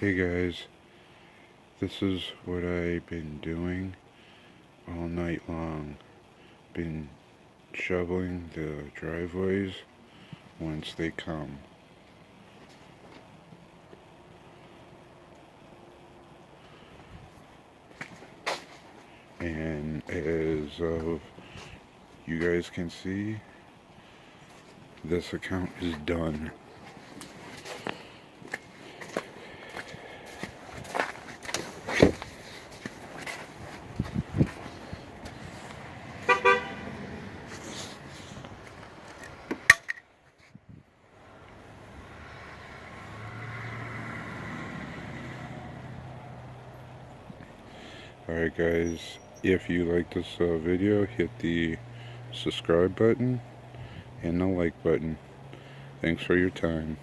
Hey guys, this is what I've been doing all night long. Been shoveling the driveways once they come. And as you guys can see, this account is done. Alright guys, if you like this video, hit the subscribe button and the like button. Thanks for your time.